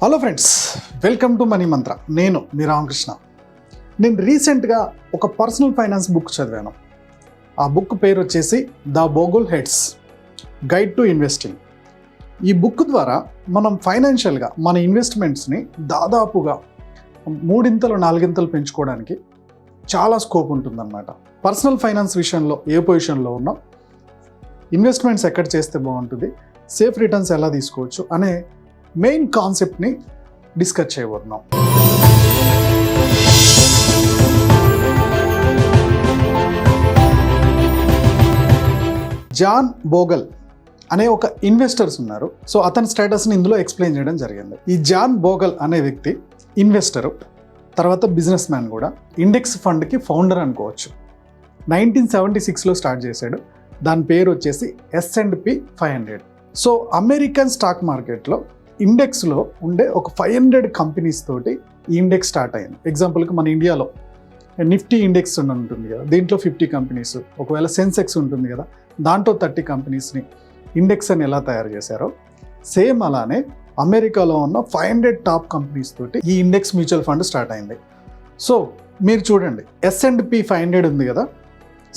Hello friends, welcome to money మంత్ర. నేను మీ రామకృష్ణ. నేను రీసెంట్గా ఒక పర్సనల్ ఫైనాన్స్ బుక్ చదివాను. ఆ బుక్ పేరు వచ్చేసి the Bogleheads guide to investing. ఈ బుక్ ద్వారా మనం ఫైనాన్షియల్గా మన ఇన్వెస్ట్మెంట్స్ని దాదాపుగా 3-4 పెంచుకోవడానికి చాలా స్కోప్ ఉంటుందన్నమాట. పర్సనల్ ఫైనాన్స్ విషయంలో ఏ పొజిషన్లో ఉన్నాం, ఇన్వెస్ట్మెంట్స్ ఎక్కడ చేస్తే బాగుంటుంది, సేఫ్ రిటర్న్స్ ఎలా తీసుకోవచ్చు అనే మెయిన్ కాన్సెప్ట్ని డిస్కస్ చేయబోతున్నాం. జాన్ బోగల్ అనే ఒక ఇన్వెస్టర్స్ ఉన్నారు. సో అతని స్టేటస్ని ఇందులో ఎక్స్ప్లెయిన్ చేయడం జరిగింది. ఈ జాన్ బోగల్ అనే వ్యక్తి ఇన్వెస్టరు, తర్వాత బిజినెస్ మ్యాన్ కూడా, ఇండెక్స్ ఫండ్కి ఫౌండర్ అనుకోవచ్చు. 1976లో స్టార్ట్ చేశాడు. దాని పేరు వచ్చేసి S&P 500. సో అమెరికన్ స్టాక్ మార్కెట్లో ఇండెక్స్లో ఉండే ఒక 500 కంపెనీస్ తోటి ఈ ఇండెక్స్ స్టార్ట్ అయింది. ఎగ్జాంపుల్కి మన ఇండియాలో నిఫ్టీ ఇండెక్స్ ఉంటుంది కదా, దీంట్లో 50 కంపెనీస్, ఒకవేళ సెన్సెక్స్ ఉంటుంది కదా, దాంట్లో 30 కంపెనీస్ని ఇండెక్స్ అని ఎలా తయారు చేశారో సేమ్ అలానే అమెరికాలో ఉన్న 500 టాప్ కంపెనీస్ తోటి ఈ ఇండెక్స్ మ్యూచువల్ ఫండ్ స్టార్ట్ అయింది. సో మీరు చూడండి, S&P 500 ఉంది కదా,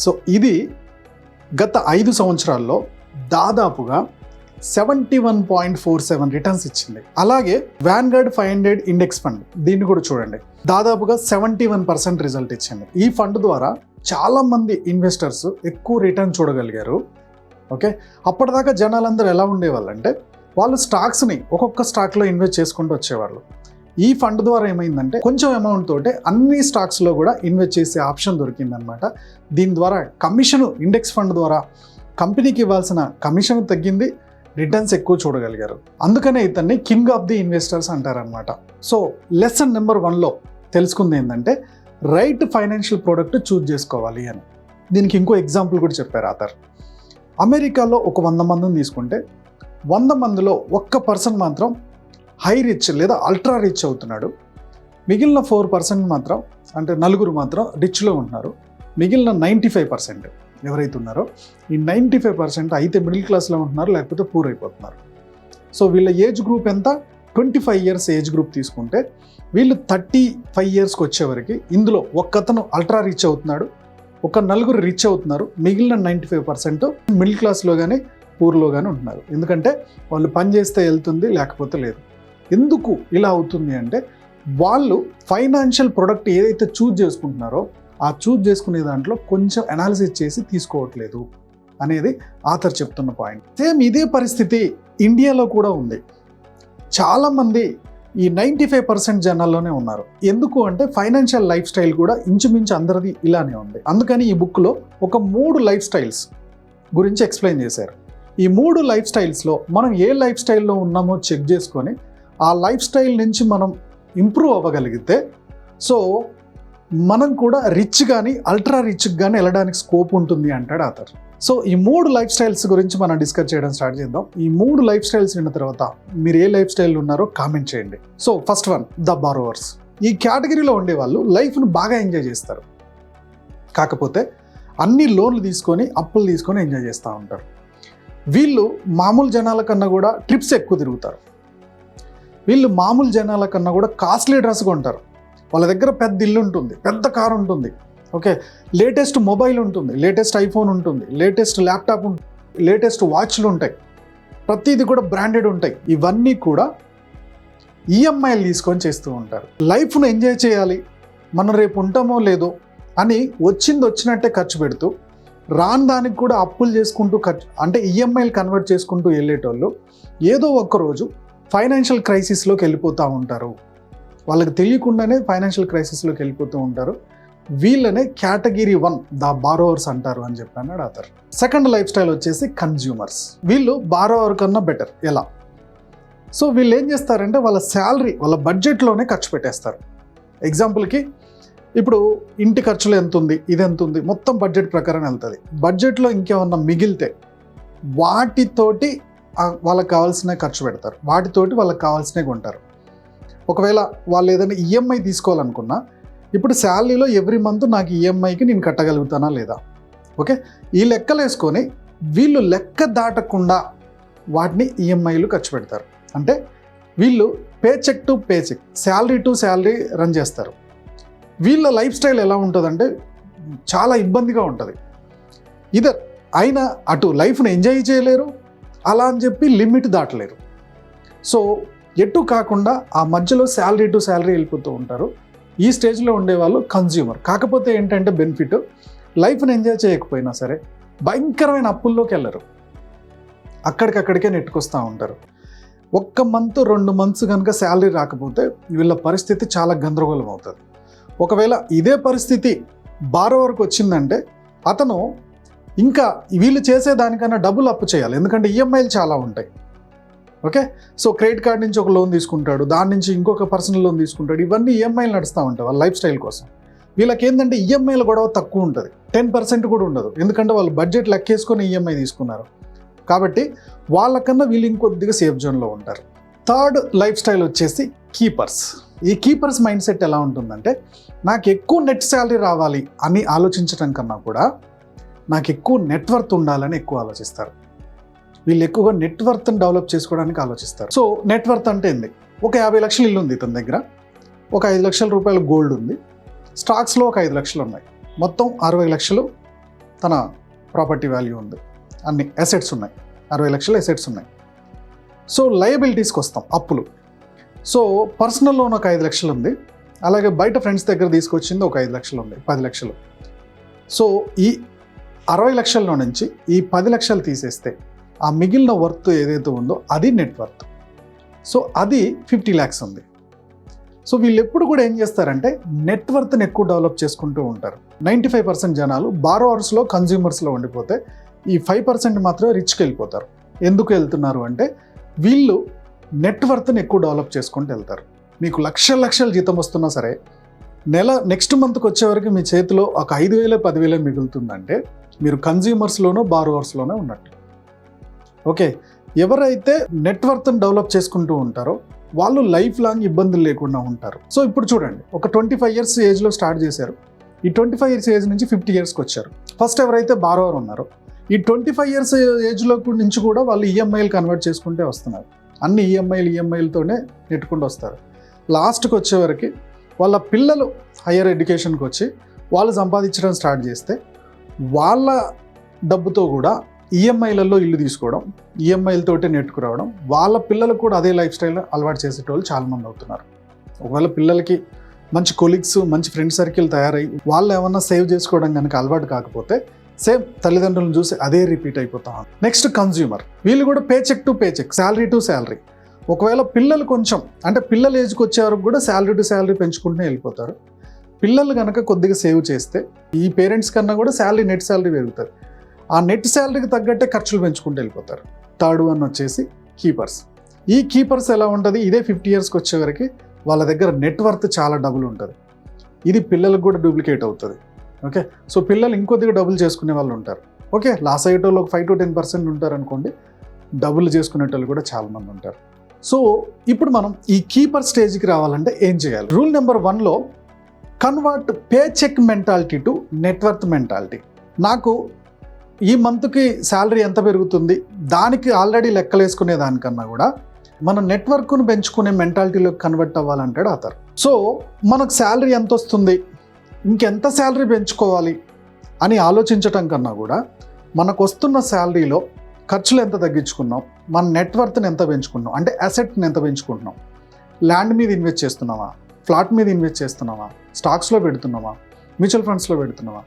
సో ఇది గత 5 సంవత్సరాల్లో దాదాపుగా 71.47 రిటర్న్స్ ఇచ్చింది. అలాగే వ్యాన్గార్డ్ 500 ఇండెక్స్ ఫండ్, దీన్ని కూడా చూడండి, దాదాపుగా 71% రిజల్ట్ ఇచ్చింది. ఈ ఫండ్ ద్వారా చాలా మంది ఇన్వెస్టర్స్ ఎక్కువ రిటర్న్ చూడగలిగారు. ఓకే, అప్పటిదాకా జనాలందరూ ఎలా ఉండేవాళ్ళు అంటే వాళ్ళు స్టాక్స్ని ఒక్కొక్క స్టాక్లో ఇన్వెస్ట్ చేసుకుంటూ వచ్చేవాళ్ళు. ఈ ఫండ్ ద్వారా ఏమైందంటే కొంచెం అమౌంట్ తోటే అన్ని స్టాక్స్లో కూడా ఇన్వెస్ట్ చేసే ఆప్షన్ దొరికిందనమాట. దీని ద్వారా కమిషన్, ఇండెక్స్ ఫండ్ ద్వారా కంపెనీకి ఇవ్వాల్సిన కమిషన్ తగ్గింది, రిటర్న్స్ ఎక్కువ చూడగలిగారు. అందుకనే ఇతన్ని కింగ్ ఆఫ్ ది ఇన్వెస్టర్స్ అంటారనమాట. సో లెసన్ నెంబర్ 1లో తెలుసుకుంది ఏంటంటే రైట్ ఫైనాన్షియల్ ప్రోడక్ట్ చూజ్ చేసుకోవాలి అని. దీనికి ఇంకో ఎగ్జాంపుల్ కూడా చెప్పారు ఆథర్. అమెరికాలో ఒక 100 మందిని తీసుకుంటే 100 మందిలో ఒక్క పర్సన్ మాత్రం హై రిచ్ లేదా అల్ట్రా రిచ్ అవుతున్నాడు. మిగిలిన 4% మాత్రం, అంటే 4 మాత్రం రిచ్లో ఉంటున్నారు. మిగిలిన 95% ఎవరైతే ఉన్నారో ఈ 95% అయితే మిడిల్ క్లాస్లో ఉంటున్నారు, లేకపోతే పూర్ అయిపోతున్నారు. సో వీళ్ళ ఏజ్ గ్రూప్ ఎంత? 25 ఇయర్స్ ఏజ్ గ్రూప్ తీసుకుంటే వీళ్ళు 35 ఇయర్స్కి వచ్చేవరకు ఇందులో ఒక్కతను అల్ట్రా రిచ్ అవుతున్నాడు, ఒక 4 రిచ్ అవుతున్నారు, మిగిలిన 95% మిడిల్ క్లాస్లో కానీ పూర్లో కానీ ఉంటున్నారు. ఎందుకంటే వాళ్ళు పని చేస్తే వెళ్తుంది, లేకపోతే లేదు. ఎందుకు ఇలా అవుతుంది అంటే వాళ్ళు ఫైనాన్షియల్ ప్రొడక్ట్ ఏదైతే చూజ్ చేసుకుంటున్నారో ఆ చూజ్ చేసుకునే దాంట్లో కొంచెం అనాలిసిస్ చేసి తీసుకోవట్లేదు అనేది ఆథర్ చెప్తున్న పాయింట్. సేమ్ ఇదే పరిస్థితి ఇండియాలో కూడా ఉంది. చాలామంది ఈ 95% జనాల్లోనే ఉన్నారు. ఎందుకు అంటే ఫైనాన్షియల్ లైఫ్ స్టైల్ కూడా ఇంచుమించు అందరిది ఇలానే ఉంది. అందుకని ఈ బుక్లో ఒక 3 లైఫ్ స్టైల్స్ గురించి ఎక్స్ప్లెయిన్ చేశారు. ఈ 3 లైఫ్ స్టైల్స్లో మనం ఏ లైఫ్ స్టైల్లో ఉన్నామో చెక్ చేసుకొని ఆ లైఫ్ స్టైల్ నుంచి మనం ఇంప్రూవ్ అవ్వగలిగితే సో మనం కూడా రిచ్ కానీ అల్ట్రా రిచ్ కానీ వెళ్ళడానికి స్కోప్ ఉంటుంది అంటాడు ఆథర్. సో ఈ 3 లైఫ్ స్టైల్స్ గురించి మనం డిస్కస్ చేయడం స్టార్ట్ చేద్దాం. ఈ 3 లైఫ్ స్టైల్స్ విన్న తర్వాత మీరు ఏ లైఫ్ స్టైల్ ఉన్నారో కామెంట్ చేయండి. So first one, the borrowers. ఈ కేటగిరీలో ఉండేవాళ్ళు లైఫ్ను బాగా ఎంజాయ్ చేస్తారు, కాకపోతే అన్ని లోన్లు తీసుకొని అప్పులు తీసుకొని ఎంజాయ్ చేస్తూ ఉంటారు. వీళ్ళు మామూలు జనాల కన్నా కూడా ట్రిప్స్ ఎక్కువ తిరుగుతారు. వీళ్ళు మామూలు జనాల కన్నా కూడా కాస్ట్లీ డ్రెస్ కొంటారు. వాళ్ళ దగ్గర పెద్ద ఇల్లు ఉంటుంది, పెద్ద కారు ఉంటుంది, ఓకే, లేటెస్ట్ మొబైల్ ఉంటుంది, లేటెస్ట్ ఐఫోన్ ఉంటుంది, లేటెస్ట్ ల్యాప్టాప్ ఉంటుంది, లేటెస్ట్ వాచ్లు ఉంటాయి, ప్రతిదీ కూడా బ్రాండెడ్ ఉంటాయి. ఇవన్నీ కూడా ఈఎంఐలు తీసుకొని చేస్తూ ఉంటారు. లైఫ్ను ఎంజాయ్ చేయాలి, మనం రేపు ఉంటామో లేదో అని వచ్చినట్టే ఖర్చు పెడుతూ రాని దానికి కూడా అప్పులు చేసుకుంటూ అంటే ఈఎంఐలు కన్వర్ట్ చేసుకుంటూ వెళ్ళేటోళ్ళు ఏదో ఒక్కరోజు ఫైనాన్షియల్ క్రైసిస్లోకి వెళ్ళిపోతూ ఉంటారు. వాళ్ళకి తెలియకుండానే ఫైనాన్షియల్ క్రైసిస్లోకి వెళ్ళిపోతూ ఉంటారు. వీళ్ళనే కేటగిరీ 1 ద బారోవర్స్ అంటారు అని చెప్పాడు ఆథర్. సెకండ్ లైఫ్ స్టైల్ వచ్చేసి కన్జ్యూమర్స్. వీళ్ళు బారోవర్ కన్నా బెటర్. ఎలా? సో వీళ్ళు ఏం చేస్తారంటే వాళ్ళ శాలరీ, వాళ్ళ బడ్జెట్లోనే ఖర్చు పెట్టేస్తారు. ఎగ్జాంపుల్కి ఇప్పుడు ఇంటి ఖర్చులు ఎంత ఉంది, ఇది ఎంత ఉంది, మొత్తం బడ్జెట్ ప్రకారం వెళ్తుంది. బడ్జెట్లో ఇంకేమన్నా మిగిలితే వాటితోటి వాళ్ళకి కావాల్సినవి ఖర్చు పెడతారు, వాటితోటి వాళ్ళకి కావాల్సినవి కొంటారు. ఒకవేళ వాళ్ళు ఏదైనా ఈఎంఐ తీసుకోవాలనుకున్నా ఇప్పుడు శాలరీలో ఎవ్రీ మంత్ నాకు ఈఎంఐకి నేను కట్టగలుగుతానా లేదా, ఓకే, ఈ లెక్కలు వేసుకొని వీళ్ళు లెక్క దాటకుండా వాటిని ఈఎంఐలు ఖర్చు పెడతారు. అంటే వీళ్ళు pay check to pay check, salary to salary run చేస్తారు. వీళ్ళ లైఫ్ స్టైల్ ఎలా ఉంటుందంటే చాలా ఇబ్బందిగా ఉంటుంది. ఇదర్ అయినా అటు లైఫ్ని ఎంజాయ్ చేయలేరు, అలా అని చెప్పి లిమిట్ దాటలేరు. సో ఎటు కాకుండా ఆ మధ్యలో శాలరీ టు శాలరీ వెళ్ళిపోతూ ఉంటారు. ఈ స్టేజ్లో ఉండేవాళ్ళు కన్జ్యూమర్. కాకపోతే ఏంటంటే బెనిఫిట్, లైఫ్ని ఎంజాయ్ చేయకపోయినా సరే భయంకరమైన అప్పుల్లోకి వెళ్ళరు, అక్కడికక్కడికే నెట్టుకొస్తూ ఉంటారు. 1 మంత్ 2 మంత్స్ కనుక శాలరీ రాకపోతే వీళ్ళ పరిస్థితి చాలా గందరగోళం అవుతుంది. ఒకవేళ ఇదే పరిస్థితి బారోవర్కి వచ్చిందంటే అతను ఇంకా వీళ్ళు చేసేదానికన్నా డబ్బులు అప్పు చేయాలి, ఎందుకంటే ఈఎంఐలు చాలా ఉంటాయి. ఓకే, సో క్రెడిట్ కార్డ్ నుంచి ఒక లోన్ తీసుకుంటాడు, దాని నుంచి ఇంకొక పర్సనల్ లోన్ తీసుకుంటాడు. ఇవన్నీ ఈఎంఐలు నడుస్తూ ఉంటాయి వాళ్ళ లైఫ్ స్టైల్ కోసం. వీళ్ళకి ఏంటంటే ఈఎంఐల గొడవ తక్కువ ఉంటుంది, 10% కూడా ఉండదు, ఎందుకంటే వాళ్ళు బడ్జెట్ లెక్కేసుకొని ఈఎంఐ తీసుకున్నారు కాబట్టి వాళ్ళకన్నా వీళ్ళు ఇంకొద్దిగా సేఫ్ జోన్లో ఉంటారు. థర్డ్ లైఫ్ స్టైల్ వచ్చేసి కీపర్స్. ఈ కీపర్స్ మైండ్ సెట్ ఎలా ఉంటుందంటే నాకు ఎక్కువ నెట్ శాలరీ రావాలి అని ఆలోచించడం కన్నా కూడా నాకు ఎక్కువ నెట్వర్త్ ఉండాలని ఎక్కువ ఆలోచిస్తారు. వీళ్ళు ఎక్కువగా నెట్వర్త్ని డెవలప్ చేసుకోవడానికి ఆలోచిస్తారు. సో నెట్వర్త్ అంటే ఏంది, ఒక 50 లక్షల ఇల్లు ఉంది ఇతని దగ్గర, ఒక 5 లక్షల రూపాయల గోల్డ్ ఉంది, స్టాక్స్లో ఒక 5 లక్షలు ఉన్నాయి, మొత్తం 60 లక్షలు తన ప్రాపర్టీ వాల్యూ ఉంది, అన్ని అసెట్స్ ఉన్నాయి, 60 లక్షల అసెట్స్ ఉన్నాయి. సో లయబిలిటీస్కి వస్తాం, అప్పులు. సో పర్సనల్ లోన్ ఒక 5 లక్షలు ఉంది, అలాగే బయట ఫ్రెండ్స్ దగ్గర తీసుకొచ్చింది ఒక 5 లక్షలు ఉంది, 10 లక్షలు. సో ఈ 60 లక్షల్లో నుంచి ఈ 10 లక్షలు తీసేస్తే ఆ మిగిలిన వర్త్ ఏదైతే ఉందో అది నెట్వర్త్. సో అది 50 lakhs ఉంది. సో వీళ్ళు ఎప్పుడు కూడా ఏం చేస్తారంటే నెట్వర్త్ని ఎక్కువ డెవలప్ చేసుకుంటూ ఉంటారు. 95% జనాలు బారోవర్స్లో కన్జ్యూమర్స్లో ఉండిపోతే ఈ 5% మాత్రమే రిచ్కి వెళ్ళిపోతారు. ఎందుకు వెళ్తున్నారు అంటే వీళ్ళు నెట్వర్త్ని ఎక్కువ డెవలప్ చేసుకుంటూ వెళ్తారు. మీకు లక్షల జీతం వస్తున్నా సరే నెక్స్ట్ మంత్కి వచ్చేవరకు మీ చేతిలో ఒక 5,000 10,000 మిగులుతుందంటే మీరు కన్జ్యూమర్స్లోనో బారోవర్స్లోనే ఉన్నట్టు. ఓకే, ఎవరైతే నెట్వర్త్ని డెవలప్ చేసుకుంటూ ఉంటారో వాళ్ళు లైఫ్ లాంగ్ ఇబ్బందులు లేకుండా ఉంటారు. సో ఇప్పుడు చూడండి, ఒక 25 years ఏజ్లో స్టార్ట్ చేశారు, ఈ 25 years ఏజ్ నుంచి 50 yearsకి వచ్చారు. ఫస్ట్ ఎవరైతే బారోవర్ ఉన్నారో ఈ 25 years ఏజ్లో నుంచి కూడా వాళ్ళు ఈఎంఐలు కన్వర్ట్ చేసుకుంటే వస్తున్నారు. అన్ని ఈఎంఐలతోనే నెట్టుకుంటూ వస్తారు. లాస్ట్కి వచ్చేవరకు వాళ్ళ పిల్లలు హయ్యర్ ఎడ్యుకేషన్కి వచ్చి వాళ్ళు సంపాదించడం స్టార్ట్ చేస్తే వాళ్ళ డబ్బుతో కూడా ఈఎంఐలలో ఇల్లు తీసుకోవడం, ఈఎంఐలతోటే నెట్టుకురావడం, వాళ్ళ పిల్లలకు కూడా అదే లైఫ్ స్టైల్ అలవాటు చేసేటోళ్ళు చాలామంది అవుతున్నారు. ఒకవేళ పిల్లలకి మంచి కొలీగ్స్, మంచి ఫ్రెండ్ సర్కిల్ తయారై వాళ్ళు ఏమన్నా సేవ్ చేసుకోవడం కనుక అలవాటు కాకపోతే సేమ్ తల్లిదండ్రులను చూసి అదే రిపీట్ అయిపోతాం. Next consumer. వీళ్ళు కూడా pay check to pay check, salary to salary. ఒకవేళ పిల్లలు కొంచెం అంటే పిల్లల ఏజ్కి వచ్చే వరకు కూడా శాలరీ టు శాలరీ పెంచుకుంటూనే వెళ్ళిపోతారు. పిల్లలు కనుక కొద్దిగా సేవ్ చేస్తే ఈ పేరెంట్స్ కన్నా కూడా శాలరీ, నెట్ శాలరీ పెరుగుతుంది. ఆ నెట్ శాలరీకి తగ్గట్టే ఖర్చులు పెంచుకుంటూ వెళ్ళిపోతారు. థర్డ్ వన్ వచ్చేసి కీపర్స్. ఈ కీపర్స్ ఎలా ఉంటుంది, ఇదే 50 yearsకి వచ్చేవరకు వాళ్ళ దగ్గర నెట్వర్త్ చాలా డబుల్ ఉంటుంది. ఇది పిల్లలకు కూడా డూప్లికేట్ అవుతుంది. ఓకే, సో పిల్లలు ఇంకొద్దిగా డబుల్ చేసుకునే వాళ్ళు ఉంటారు. ఓకే, లాస్ అయ్యేటోళ్ళు ఒక 5 to 10% ఉంటారు అనుకోండి, డబుల్ చేసుకునేటోళ్ళు కూడా చాలామంది ఉంటారు. సో ఇప్పుడు మనం ఈ కీపర్ స్టేజ్కి రావాలంటే ఏం చేయాలి? రూల్ నెంబర్ 1లో convert pay check mentality to net worth mentality. నాకు ఈ మంత్కి శాలరీ ఎంత పెరుగుతుంది దానికి ఆల్రెడీ లెక్కలేసుకునే దానికన్నా కూడా మన నెట్వర్క్ను పెంచుకునే మెంటాలిటీలోకి కన్వర్ట్ అవ్వాలంటాడు అతను. సో మనకు శాలరీ ఎంత వస్తుంది, ఇంకెంత శాలరీ పెంచుకోవాలి అని ఆలోచించటం కన్నా కూడా మనకు వస్తున్న శాలరీలో ఖర్చులు ఎంత తగ్గించుకున్నాం, మన నెట్వర్త్ని ఎంత పెంచుకున్నాం, అంటే అసెట్ని ఎంత పెంచుకుంటున్నాం, ల్యాండ్ మీద ఇన్వెస్ట్ చేస్తున్నామా, ఫ్లాట్ మీద ఇన్వెస్ట్ చేస్తున్నామా, స్టాక్స్లో పెడుతున్నామా, మ్యూచువల్ ఫండ్స్లో పెడుతున్నామా,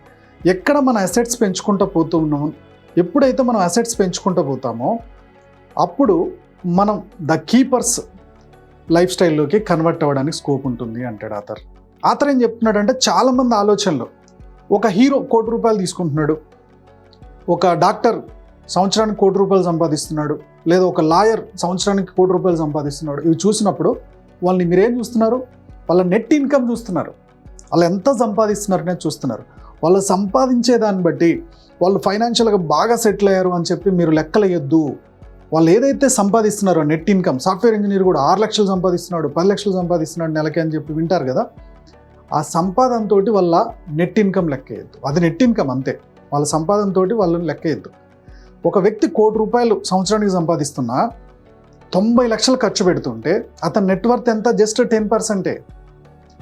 ఎక్కడ మన అసెట్స్ పెంచుకుంటూ పోతూ ఉన్నాము. ఎప్పుడైతే మనం అసెట్స్ పెంచుకుంటూ పోతామో అప్పుడు మనం ద కీపర్స్ లైఫ్ స్టైల్లోకి కన్వర్ట్ అవ్వడానికి స్కోప్ ఉంటుంది అంటాడు ఆథర్. ఆథర్ ఏం చెప్తున్నాడంటే చాలామంది ఆలోచనలు, ఒక హీరో ₹1,00,00,000 తీసుకుంటున్నాడు, ఒక డాక్టర్ సంవత్సరానికి ₹1,00,00,000 సంపాదిస్తున్నాడు, లేదా ఒక లాయర్ సంవత్సరానికి ₹1,00,00,000 సంపాదిస్తున్నాడు. ఇవి చూసినప్పుడు వాళ్ళని మీరేం చూస్తున్నారు, వాళ్ళ నెట్ ఇన్కమ్ చూస్తున్నారు, వాళ్ళు ఎంత సంపాదిస్తున్నారు అనేది చూస్తున్నారు. వాళ్ళు సంపాదించే దాన్ని బట్టి వాళ్ళు ఫైనాన్షియల్గా బాగా సెటిల్ అయ్యారు అని చెప్పి మీరు లెక్కలేయొద్దు. వాళ్ళు ఏదైతే సంపాదిస్తున్నారో నెట్ ఇన్కమ్, సాఫ్ట్వేర్ ఇంజనీర్ కూడా 6 లక్షలు సంపాదిస్తున్నాడు, 10 లక్షలు సంపాదిస్తున్నాడు నెలకి అని చెప్పి వింటారు కదా, ఆ సంపాదనతో వాళ్ళ నెట్ ఇన్కమ్ లెక్కేయద్దు. అది నెట్ ఇన్కమ్ అంతే, వాళ్ళ సంపాదనతో వాళ్ళని లెక్కేయద్దు. ఒక వ్యక్తి ₹1,00,00,000 సంవత్సరానికి సంపాదిస్తున్నా 90 లక్షలు ఖర్చు పెడుతుంటే అతని నెట్వర్త్ ఎంత? జస్ట్ 10%.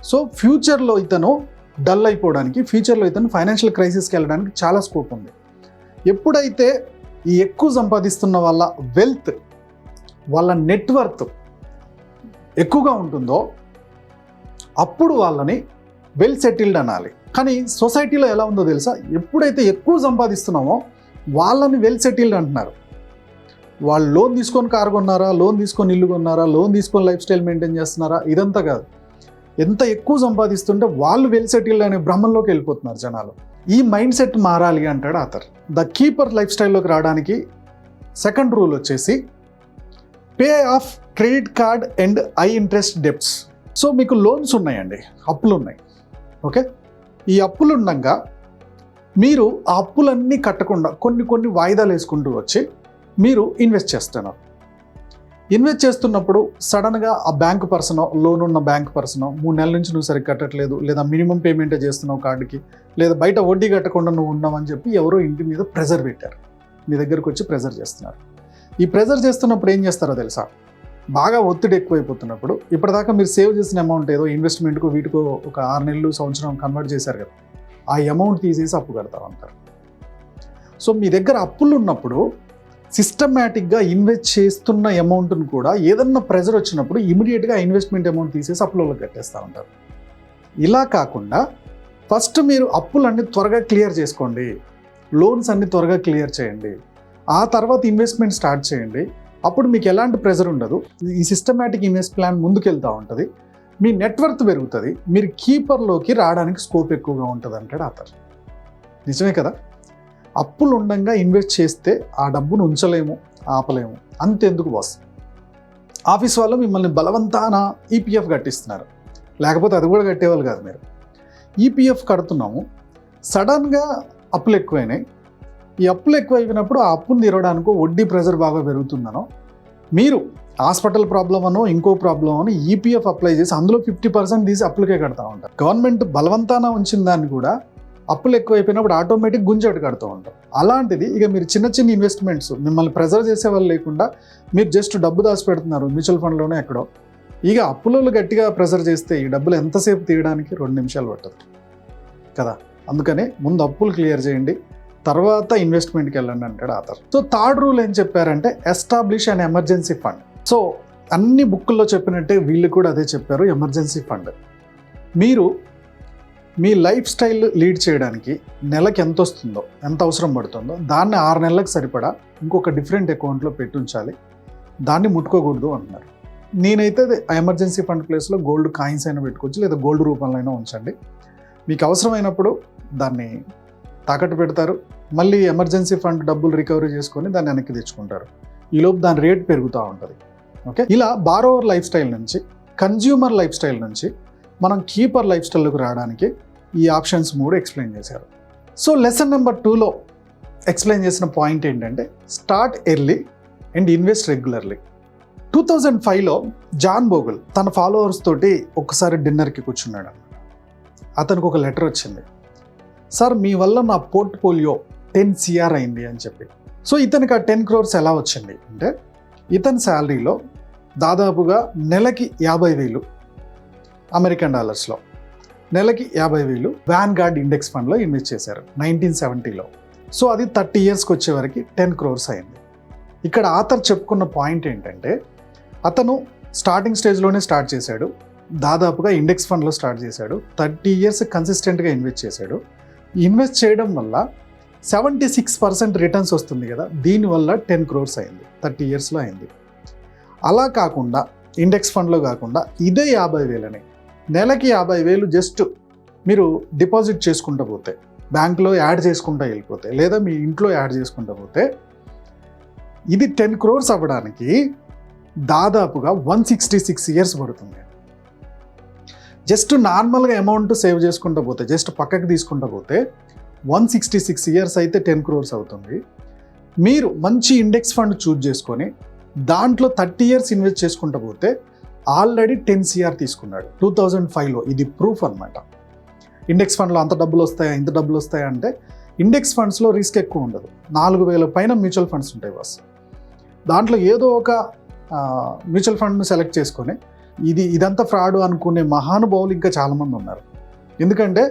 సో ఫ్యూచర్లో ఇతను డల్ అయిపోవడానికి, ఫ్యూచర్లో ఇతను ఫైనాన్షియల్ క్రైసిస్కి వెళ్ళడానికి చాలా స్కోప్ ఉంది. ఎప్పుడైతే ఈ ఎక్కువ సంపాదిస్తున్న వాళ్ళ వెల్త్, వాళ్ళ నెట్వర్త్ ఎక్కువగా ఉంటుందో అప్పుడు వాళ్ళని వెల్ సెటిల్డ్ అనాలి. కానీ సొసైటీలో ఎలా ఉందో తెలుసా? ఎప్పుడైతే ఎక్కువ సంపాదిస్తున్నామో వాళ్ళని వెల్ సెటిల్డ్ అంటున్నారు. వాళ్ళు లోన్ తీసుకొని కారు కొన్నారా, లోన్ తీసుకొని ఇల్లు కొన్నారా, లోన్ తీసుకొని లైఫ్ స్టైల్ మెయింటైన్ చేస్తున్నారా, ఇదంతా కాదు. ఎంత ఎక్కువ సంపాదిస్తుంటే వాళ్ళు వెల్ సెటిల్డ్ అనే భ్రమంలోకి వెళ్ళిపోతున్నారు జనాలు. ఈ మైండ్ సెట్ మారాలి అంటాడు ఆథర్. ద కీపర్ లైఫ్ స్టైల్లోకి రావడానికి సెకండ్ రూల్ వచ్చేసి pay of credit card and high interest debts. So మీకు లోన్స్ ఉన్నాయండి, అప్పులు ఉన్నాయి, ఓకే. ఈ అప్పులు ఉండగా మీరు ఆ అప్పులన్నీ కట్టకుండా కొన్ని వాయిదాలు వేసుకుంటూ వచ్చి మీరు ఇన్వెస్ట్ చేస్తున్నారు. ఇన్వెస్ట్ చేస్తున్నప్పుడు సడన్గా ఆ బ్యాంక్ పర్సనో, లోన్ ఉన్న బ్యాంక్ పర్సనో 3 నెలల నుంచి నువ్వు సరిగ్గా కట్టట్లేదు, లేదా మినిమం పేమెంటే చేస్తున్నావు కార్డుకి, లేదా బయట వడ్డీ కట్టకుండా నువ్వు ఉన్నావని చెప్పి ఎవరో ఇంటి మీద ప్రెజర్ పెట్టారు, మీ దగ్గరకు వచ్చి ప్రెజర్ చేస్తున్నారు. ఈ ప్రెజర్ చేస్తున్నప్పుడు ఏం చేస్తారో తెలుసా? బాగా ఒత్తిడి ఎక్కువైపోతున్నప్పుడు ఇప్పటిదాకా మీరు సేవ్ చేసిన అమౌంట్ ఏదో ఇన్వెస్ట్మెంట్కు వీటికో ఒక 6 నెలలు, సంవత్సరం కన్వర్ట్ చేశారు కదా, ఆ అమౌంట్ తీసేసి అప్పు కడతా ఉంటారు. సో మీ దగ్గర అప్పులు ఉన్నప్పుడు సిస్టమేటిక్గా ఇన్వెస్ట్ చేస్తున్న అమౌంట్ను కూడా ఏదన్నా ప్రెజర్ వచ్చినప్పుడు ఇమీడియట్గా ఇన్వెస్ట్మెంట్ అమౌంట్ తీసేసి అప్పులలో కట్టేస్తూ ఉంటారు. ఇలా కాకుండా ఫస్ట్ మీరు అప్పులన్నీ త్వరగా క్లియర్ చేసుకోండి, లోన్స్ అన్ని త్వరగా క్లియర్ చేయండి, ఆ తర్వాత ఇన్వెస్ట్మెంట్ స్టార్ట్ చేయండి. అప్పుడు మీకు ఎలాంటి ప్రెజర్ ఉండదు. ఈ సిస్టమేటిక్ ఇన్వెస్ట్ ప్లాన్ ముందుకెళ్తూ ఉంటుంది, మీ నెట్వర్త్ పెరుగుతుంది, మీరు కీపర్లోకి రావడానికి స్కోప్ ఎక్కువగా ఉంటుంది అంటాడు ఆథర్. నిజమే కదా? అప్పులు ఉండగా ఇన్వెస్ట్ చేస్తే ఆ డబ్బును ఉంచలేము, ఆపలేము. అంతెందుకు బాస్, ఆఫీస్ వాళ్ళు మిమ్మల్ని బలవంతాన ఈపీఎఫ్ కట్టిస్తున్నారు, లేకపోతే అది కూడా కట్టేవాళ్ళు కాదు. మీరు ఈపీఎఫ్ కడుతున్నాము, సడన్గా అప్పులు ఎక్కువైనాయి. ఈ అప్పులు ఎక్కువైపోయినప్పుడు ఆ అప్పును తీరడానికి వడ్డీ ప్రెజర్ బాగా పెరుగుతుందనో, మీరు హాస్పిటల్ ప్రాబ్లం అనో ఇంకో ప్రాబ్లం అని ఈపీఎఫ్ అప్లై చేసి అందులో 50% తీసి అప్పులకే కడతా ఉంటారు. గవర్నమెంట్ బలవంతాన ఉంచిన దాన్ని కూడా అప్పులు ఎక్కువైపోయినప్పుడు ఆటోమేటిక్ గుంజాటు కడుతూ ఉంటారు. అలాంటిది ఇక మీరు చిన్న చిన్న ఇన్వెస్ట్మెంట్స్, మిమ్మల్ని ప్రెజర్ చేసే వాళ్ళు లేకుండా మీరు జస్ట్ డబ్బు దాచిపెడుతున్నారు మ్యూచువల్ ఫండ్లోనే ఎక్కడో, ఇక అప్పులలో గట్టిగా ప్రెజర్ చేస్తే ఈ డబ్బులు ఎంతసేపు తీయడానికి 2 నిమిషాలు పట్టదు కదా. అందుకనే ముందు అప్పులు క్లియర్ చేయండి, తర్వాత ఇన్వెస్ట్మెంట్కి వెళ్ళండి అంటాడు ఆథర్. సో థర్డ్ రూల్ ఏం చెప్పారంటే establish an emergency fund. So అన్ని బుక్కుల్లో చెప్పినట్టే వీళ్ళు కూడా అదే చెప్పారు, ఎమర్జెన్సీ ఫండ్. మీరు మీ లైఫ్ స్టైల్ లీడ్ చేయడానికి నెలకి ఎంత వస్తుందో, ఎంత అవసరం పడుతుందో దాన్ని 6 నెలలకు సరిపడా ఇంకొక డిఫరెంట్ అకౌంట్లో పెట్టుంచాలి, దాన్ని ముట్టుకోకూడదు అంటున్నారు. నేనైతే ఆ ఎమర్జెన్సీ ఫండ్ ప్లేస్లో గోల్డ్ కాయిన్స్ అయినా పెట్టుకోవచ్చు, లేదా గోల్డ్ రూపంలో అయినా ఉంచండి. మీకు అవసరమైనప్పుడు దాన్ని తాకట్టు పెడతారు, మళ్ళీ ఎమర్జెన్సీ ఫండ్ డబ్బులు రికవరీ చేసుకొని దాన్ని వెనక్కి తెచ్చుకుంటారు. ఈలోపు దాని రేట్ పెరుగుతూ ఉంటుంది. ఓకే, ఇలా బారోవర్ లైఫ్ స్టైల్ నుంచి, కన్జ్యూమర్ లైఫ్ స్టైల్ నుంచి మనం కీపర్ లైఫ్ స్టైల్లోకి రావడానికి ఈ ఆప్షన్స్ 3 ఎక్స్ప్లెయిన్ చేశారు. సో లెసన్ నెంబర్ 2లో ఎక్స్ప్లెయిన్ చేసిన పాయింట్ ఏంటంటే start early and invest regularly. 2005లో జాన్ బోగల్ తన ఫాలోవర్స్ తోటి ఒకసారి డిన్నర్కి కూర్చున్నాడు. అతనికి ఒక లెటర్ వచ్చింది, సార్ మీ వల్ల నా పోర్ట్ఫోలియో 10 CR అయింది అని చెప్పి. సో ఇతనికి ఆ 10 crores ఎలా వచ్చింది అంటే, ఇతని శాలరీలో దాదాపుగా నెలకి 50,000 అమెరికన్ డాలర్స్లో, నెలకి 50,000 వ్యాన్గార్డ్ ఇండెక్స్ ఫండ్లో ఇన్వెస్ట్ చేశారు 1970లో. సో అది 30 yearsకి వచ్చేవరకు 10 crores అయింది. ఇక్కడ ఆథర్ చెప్పుకున్న పాయింట్ ఏంటంటే, అతను స్టార్టింగ్ స్టేజ్లోనే స్టార్ట్ చేశాడు, దాదాపుగా ఇండెక్స్ ఫండ్లో స్టార్ట్ చేశాడు, 30 years కన్సిస్టెంట్గా ఇన్వెస్ట్ చేశాడు. ఇన్వెస్ట్ చేయడం వల్ల 76% రిటర్న్స్ వస్తుంది కదా, దీనివల్ల 10 crores అయింది, 30 yearsలో అయింది. అలా కాకుండా ఇండెక్స్ ఫండ్లో కాకుండా ఇదే 50,000ని నెలకి 50,000 జస్ట్ మీరు డిపాజిట్ చేసుకుంటూ పోతే, బ్యాంక్లో యాడ్ చేసుకుంటూ వెళ్ళిపోతే, లేదా మీ ఇంట్లో యాడ్ చేసుకుంటూ పోతే, ఇది 10 crores అవ్వడానికి దాదాపుగా 166 years పడుతుంది. జస్ట్ నార్మల్గా అమౌంట్ సేవ్ చేసుకుంటూ పోతే, జస్ట్ పక్కకి తీసుకుంటూ పోతే 166 years అయితే 10 crores అవుతుంది. మీరు మంచి ఇండెక్స్ ఫండ్ చూజ్ చేసుకొని దాంట్లో 30 years ఇన్వెస్ట్ చేసుకుంటూ పోతే ఆల్రెడీ 10 CR తీసుకున్నాడు 2005లో. ఇది ప్రూఫ్ అనమాట. ఇండెక్స్ ఫండ్లో అంత డబ్బులు వస్తాయా, ఇంత డబ్బులు వస్తాయా అంటే, ఇండెక్స్ ఫండ్స్లో రిస్క్ ఎక్కువ ఉండదు. 4,000 పైన మ్యూచువల్ ఫండ్స్ ఉంటాయి బాస్. దాంట్లో ఏదో ఒక మ్యూచువల్ ఫండ్ను సెలెక్ట్ చేసుకొని ఇదంతా ఫ్రాడ్ అనుకునే మహానుభావులు ఇంకా చాలామంది ఉన్నారు. ఎందుకంటే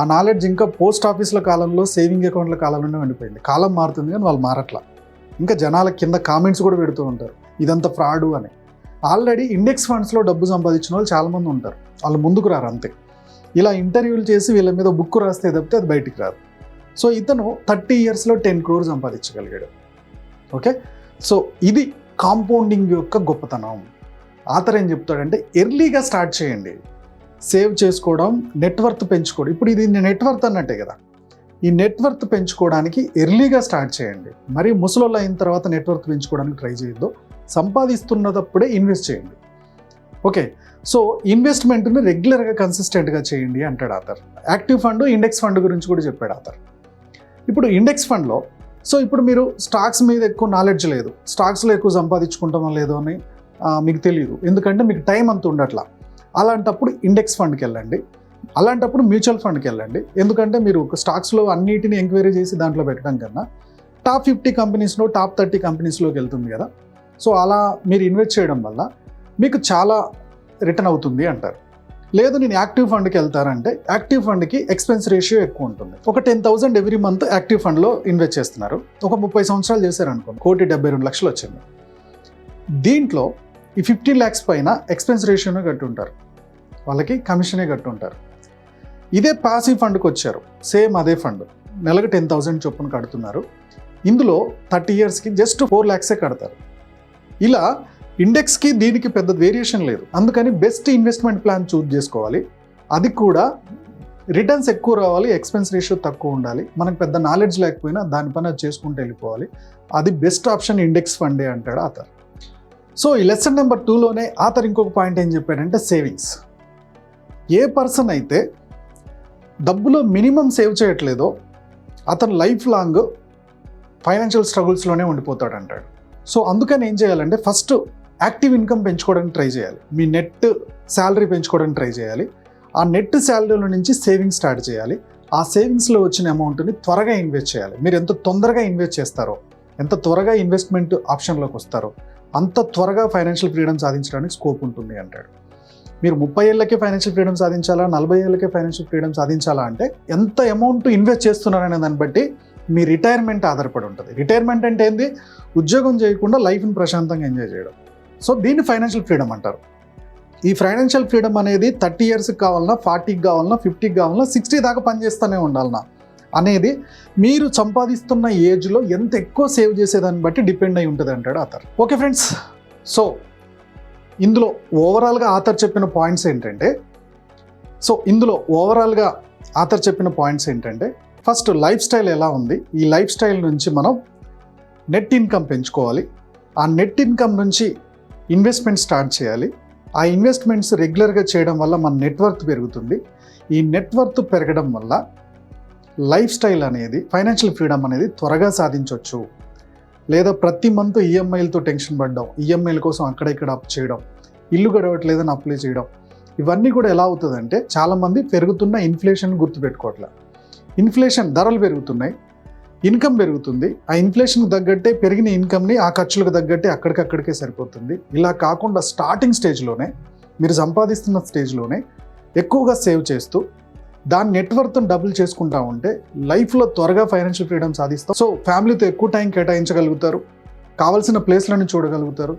ఆ నాలెడ్జ్ ఇంకా పోస్ట్ ఆఫీసుల కాలంలో, సేవింగ్ అకౌంట్ల కాలంలోనే ఉండిపోయింది. కాలం మారుతుంది కానీ వాళ్ళు మారట్లా. ఇంకా జనాల కింద కామెంట్స్ కూడా పెడుతూ ఉంటారు ఇదంతా ఫ్రాడు అని. ఆల్రెడీ ఇండెక్స్ ఫండ్స్లో డబ్బు సంపాదించిన వాళ్ళు చాలామంది ఉంటారు. వాళ్ళు ముందుకు రారు అంతే. ఇలా ఇంటర్వ్యూలు చేసి వీళ్ళ మీద బుక్ రాస్తే తప్పితే అది బయటికి రాదు. సో ఇతను 30 yearsలో 10 crores సంపాదించగలిగాడు. ఓకే, సో ఇది కాంపౌండింగ్ యొక్క గొప్పతనం. ఆథర్ ఏం చెప్తాడంటే ఎర్లీగా స్టార్ట్ చేయండి, సేవ్ చేసుకోవడం, నెట్వర్త్ పెంచుకోవడం. ఇప్పుడు ఇది నెట్వర్త్ అన్నట్టే కదా. ఈ నెట్వర్త్ పెంచుకోవడానికి ఎర్లీగా స్టార్ట్ చేయండి. మరి ముసలోళ్ళు అయిన తర్వాత నెట్వర్త్ పెంచుకోవడానికి ట్రై చేయొద్దు. సంపాదిస్తున్నప్పుడే ఇన్వెస్ట్ చేయండి. ఓకే, సో ఇన్వెస్ట్మెంట్ని రెగ్యులర్గా కన్సిస్టెంట్గా చేయండి అంటాడు author. Active fund, index fund గురించి కూడా చెప్పాడు ఆథర్. ఇప్పుడు ఇండెక్స్ ఫండ్లో సో ఇప్పుడు మీరు స్టాక్స్ మీద ఎక్కువ నాలెడ్జ్ లేదు, స్టాక్స్లో ఎక్కువ సంపాదించుకుంటామో లేదో అని మీకు తెలియదు, ఎందుకంటే మీకు టైం అంత ఉండట్లా. అలాంటప్పుడు ఇండెక్స్ ఫండ్కి వెళ్ళండి, అలాంటప్పుడు మ్యూచువల్ ఫండ్కి వెళ్ళండి. ఎందుకంటే మీరు స్టాక్స్లో అన్నిటిని ఎంక్వైరీ చేసి దాంట్లో పెట్టడం కన్నా టాప్ 50 కంపెనీస్లో, టాప్ 30 కంపెనీస్లోకి వెళ్తుంది కదా. సో అలా మీరు ఇన్వెస్ట్ చేయడం వల్ల మీకు చాలా రిటర్న్ అవుతుంది అంటారు. లేదు నేను యాక్టివ్ ఫండ్కి వెళ్తారంటే యాక్టివ్ ఫండ్కి ఎక్స్పెన్స్ రేషియో ఎక్కువ ఉంటుంది. ఒక 10,000 ఎవ్రీ మంత్ యాక్టివ్ ఫండ్లో ఇన్వెస్ట్ చేస్తున్నారు. ఒక 30 సంవత్సరాలు చేశారనుకోండి, 1,72,00,000 వచ్చింది. దీంట్లో ఈ 15 lakhs పైన ఎక్స్పెన్స్ రేషియోనే కట్టుంటారు, వాళ్ళకి కమిషనే కట్టుంటారు. ఇదే పాసివ్ ఫండ్కి వచ్చారు, సేమ్ అదే ఫండ్, నెలకు 10,000 చొప్పున కడుతున్నారు. ఇందులో 30 yearsకి జస్ట్ 4 lakhs కడతారు. ఇలా ఇండెక్స్కి దీనికి పెద్ద వేరియేషన్ లేదు. అందుకని బెస్ట్ ఇన్వెస్ట్మెంట్ ప్లాన్ చూస్ చేసుకోవాలి. అది కూడా రిటర్న్స్ ఎక్కువ రావాలి, ఎక్స్పెన్స్ రేషియో తక్కువ ఉండాలి. మనకు పెద్ద నాలెడ్జ్ లేకపోయినా దానిపైన చేసుకుంటూ వెళ్ళిపోవాలి. అది బెస్ట్ ఆప్షన్ ఇండెక్స్ ఫండే అంటాడు ఆథర్. సో ఈ లెసన్ నెంబర్ 2లోనే ఆథర్ ఇంకొక పాయింట్ ఏం చెప్పాడంటే సేవింగ్స్. ఏ పర్సన్ అయితే డబ్బులో మినిమం సేవ్ చేయట్లేదో అతను లైఫ్ లాంగ్ ఫైనాన్షియల్ స్ట్రగుల్స్లోనే ఉండిపోతాడు అంటాడు. సో అందుకని ఏం చేయాలంటే ఫస్ట్ యాక్టివ్ ఇన్కమ్ పెంచుకోవడానికి ట్రై చేయాలి, మీ నెట్ శాలరీ పెంచుకోవడానికి ట్రై చేయాలి. ఆ నెట్ శాలరీలో నుంచి సేవింగ్స్ స్టార్ట్ చేయాలి. ఆ సేవింగ్స్లో వచ్చిన అమౌంట్ని త్వరగా ఇన్వెస్ట్ చేయాలి. మీరు ఎంత తొందరగా ఇన్వెస్ట్ చేస్తారో, ఎంత త్వరగా ఇన్వెస్ట్మెంట్ ఆప్షన్లోకి వస్తారో అంత త్వరగా ఫైనాన్షియల్ ఫ్రీడమ్ సాధించడానికి స్కోప్ ఉంటుంది అంటాడు. మీరు 30 ఏళ్ళకే ఫైనాన్షియల్ ఫ్రీడమ్ సాధించాలా, 40 ఏళ్ళకే ఫైనాన్షియల్ ఫ్రీడమ్ సాధించాలా అంటే ఎంత అమౌంట్ ఇన్వెస్ట్ చేస్తున్నారనే దాన్ని బట్టి మీ రిటైర్మెంట్ ఆధారపడి ఉంటుంది. రిటైర్మెంట్ అంటే ఏంది? ఉద్యోగం చేయకుండా లైఫ్ని ప్రశాంతంగా ఎంజాయ్ చేయడం. సో దీన్ని ఫైనాన్షియల్ ఫ్రీడమ్ అంటారు. ఈ ఫైనాన్షియల్ ఫ్రీడమ్ అనేది 30 yearsకి కావాలన్నా, 40కి కావాలన్నా, 50కి కావాలన్నా, 60 దాకా పనిచేస్తూనే ఉండాలన్నా అనేది మీరు సంపాదిస్తున్న ఏజ్లో ఎంత ఎక్కువ సేవ్ చేసేదాన్ని బట్టి డిపెండ్ అయి ఉంటుంది అంటాడు ఆథర్. ఓకే ఫ్రెండ్స్, సో ఇందులో ఓవరాల్గా ఆథర్ చెప్పిన పాయింట్స్ ఏంటంటే ఫస్ట్ లైఫ్ స్టైల్ ఎలా ఉంది, ఈ లైఫ్ స్టైల్ నుంచి మనం నెట్ ఇన్కమ్ పెంచుకోవాలి. ఆ నెట్ ఇన్కమ్ నుంచి ఇన్వెస్ట్మెంట్ స్టార్ట్ చేయాలి. ఆ ఇన్వెస్ట్మెంట్స్ రెగ్యులర్గా చేయడం వల్ల మన నెట్వర్త్ పెరుగుతుంది. ఈ నెట్వర్త్ పెరగడం వల్ల లైఫ్ స్టైల్ అనేది, ఫైనాన్షియల్ ఫ్రీడమ్ అనేది త్వరగా సాధించవచ్చు. లేదా ప్రతి మంత్ ఈఎంఐలతో టెన్షన్ పడ్డాం, ఈఎంఐల కోసం అక్కడ ఇక్కడ అప్పు చేయడం, ఇల్లు గడవట్లేదని అప్లై చేయడం, ఇవన్నీ కూడా ఎలా అవుతుందంటే చాలామంది పెరుగుతున్న ఇన్ఫ్లేషన్ గుర్తుపెట్టుకోవట్లే. ఇన్ఫ్లేషన్, ధరలు పెరుగుతున్నాయి, ఇన్కమ్ పెరుగుతుంది. ఆ ఇన్ఫ్లేషన్కి తగ్గట్టే పెరిగిన ఇన్కమ్ని ఆ ఖర్చులకు తగ్గట్టే అక్కడికక్కడికే సరిపోతుంది. ఇలా కాకుండా స్టార్టింగ్ స్టేజ్లోనే, మీరు సంపాదిస్తున్న స్టేజ్లోనే ఎక్కువగా సేవ్ చేస్తూ దాని నెట్వర్త్ని డబుల్ చేసుకుంటా ఉంటే లైఫ్లో త్వరగా ఫైనాన్షియల్ ఫ్రీడమ్ సాధిస్తాం. సో ఫ్యామిలీతో ఎక్కువ టైం కేటాయించగలుగుతారు, కావాల్సిన ప్లేస్లను చూడగలుగుతారు,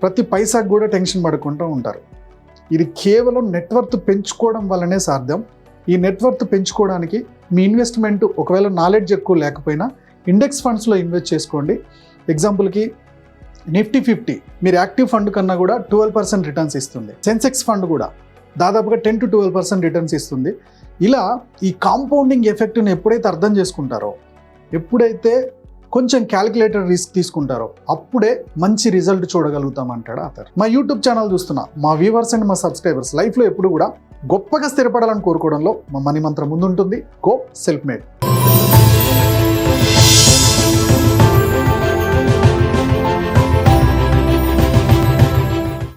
ప్రతి పైసాకు కూడా టెన్షన్ పడకుండా ఉంటారు. ఇది కేవలం నెట్వర్త్ పెంచుకోవడం వల్లనే సాధ్యం. ఈ నెట్వర్త్ పెంచుకోవడానికి మీ ఇన్వెస్ట్మెంట్ ఒకవేళ నాలెడ్జ్ ఎక్కువ లేకపోయినా ఇండెక్స్ ఫండ్స్లో ఇన్వెస్ట్ చేసుకోండి. ఎగ్జాంపుల్కి నిఫ్టీ 50 మీరు యాక్టివ్ ఫండ్ కన్నా కూడా 12% రిటర్న్స్ ఇస్తుంది. సెన్సెక్స్ ఫండ్ కూడా దాదాపుగా 10 to 12% రిటర్న్స్ ఇస్తుంది. ఇలా ఈ కాంపౌండింగ్ ఎఫెక్ట్ని ఎప్పుడైతే అర్థం చేసుకుంటారో, ఎప్పుడైతే కొంచెం క్యాలిక్యులేటర్ రిస్క్ తీసుకుంటారో అప్పుడే మంచి రిజల్ట్ చూడగలుగుతాం అంటాడు ఆథర్. మా యూట్యూబ్ ఛానల్ చూస్తున్న మా వ్యూవర్స్ అండ్ మా సబ్స్క్రైబర్స్ లైఫ్లో ఎప్పుడు కూడా గొప్పగా స్థిరపడాలని కోరుకోవడంలో మా మనీ మంత్రం ముందుంటుంది. Go self made.